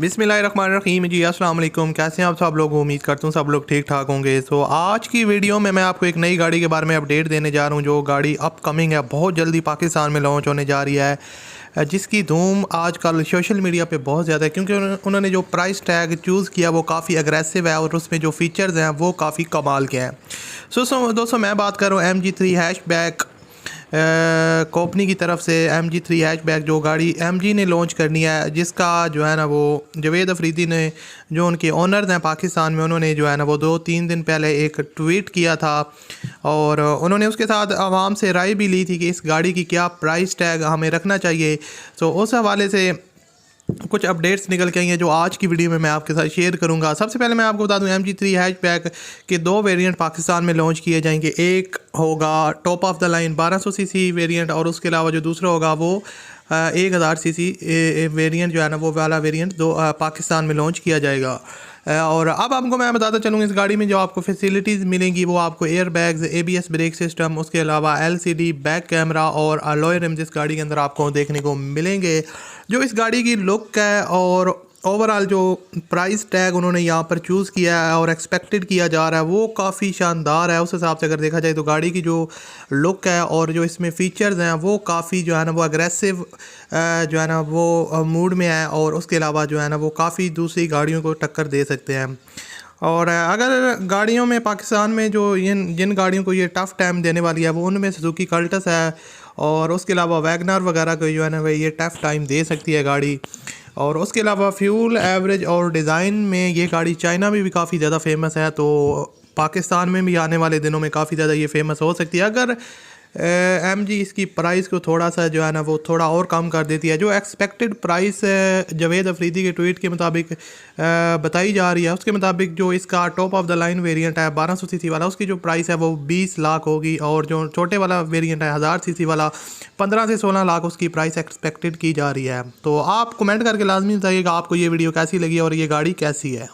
बिस्मिल्लाहिर्रहमानिर्रहीम जी, अस्सलाम वालेकुम। कैसे हैं आप सब लोग? उम्मीद करता हूँ सब लोग ठीक ठाक होंगे। सो आज की वीडियो में मैं आपको एक नई गाड़ी के बारे में अपडेट देने जा रहा हूँ, जो गाड़ी अपकमिंग है, बहुत जल्दी पाकिस्तान में लॉन्च होने जा रही है, जिसकी धूम आजकल सोशल मीडिया पे बहुत ज़्यादा है, क्योंकि उन्होंने जो प्राइस टैग चूज़ किया वो काफ़ी अग्रेसिव है और उसमें जो फ़ीचर्स हैं वो काफ़ी कमाल के हैं। दोस्तों मैं बात कर रहा हूँ MG3 हैचबैक कंपनी की तरफ से। MG3 हैचबैक जो गाड़ी MG ने लॉन्च करनी है, जिसका जो है ना वो जवेद अफरीदी ने, जो उनके ओनर्स हैं पाकिस्तान में, उन्होंने जो है ना वो 2-3 दिन पहले एक ट्वीट किया था और उन्होंने उसके साथ आवाम से राय भी ली थी कि इस गाड़ी की क्या प्राइस टैग हमें रखना चाहिए। तो उस हवाले से कुछ अपडेट्स निकल के आई हैं जो आज की वीडियो में मैं आपके साथ शेयर करूंगा। सबसे पहले मैं आपको बता दूं, MG3 हैचबैक के 2 वेरिएंट पाकिस्तान में लॉन्च किए जाएंगे। एक होगा top of the line 1200 CC variant और उसके अलावा जो दूसरा होगा वो 1000 सीसी वेरिएंट जो है ना वो वाला वेरिएंट पाकिस्तान में लॉन्च किया जाएगा। और अब आपको मैं बताता चलूँगा, इस गाड़ी में जो आपको फैसिलिटीज़ मिलेंगी वो आपको air bags, ABS brake system, उसके अलावा LCD बैक कैमरा और अलॉय रिम्स इस गाड़ी के अंदर आपको देखने को मिलेंगे। जो इस गाड़ी की लुक है और ओवरऑल जो प्राइस टैग उन्होंने यहाँ पर चूज़ किया है और एक्सपेक्टेड किया जा रहा है वो काफ़ी शानदार है। उस हिसाब से अगर देखा जाए तो गाड़ी की जो लुक है और जो इसमें फ़ीचर्स हैं वो काफ़ी जो है ना वो अग्रेसिव जो है ना वो मूड में है, और उसके अलावा जो है ना वो काफ़ी दूसरी गाड़ियों को टक्कर दे सकते हैं। और अगर गाड़ियों में पाकिस्तान में जो जिन गाड़ियों को ये टफ़ टाइम देने वाली है वो उनमें सुजुकी कल्टस है, और उसके अलावा वैगनर वगैरह को जो है ना ये टफ़ टाइम दे सकती है गाड़ी। और उसके अलावा फ्यूल एवरेज और डिज़ाइन में ये गाड़ी चाइना में भी काफ़ी ज़्यादा फेमस है, तो पाकिस्तान में भी आने वाले दिनों में काफ़ी ज़्यादा ये फेमस हो सकती है अगर MG इसकी प्राइस को थोड़ा सा जो है ना वो थोड़ा और कम कर देती है। जो एक्सपेक्टेड प्राइस जवेद अफरीदी के ट्वीट के मुताबिक बताई जा रही है, उसके मुताबिक जो इसका top of the line variant है 1200 सीसी वाला, उसकी जो प्राइस है वो 20 लाख होगी, और जो छोटे वाला वेरिएंट है 1000 सीसी वाला 15 से 16 लाख उसकी प्राइस एक्सपेक्टेड की जा रही है। तो आप कमेंट करके लाजमी बताइएगा आपको ये वीडियो कैसी लगी और ये गाड़ी कैसी है।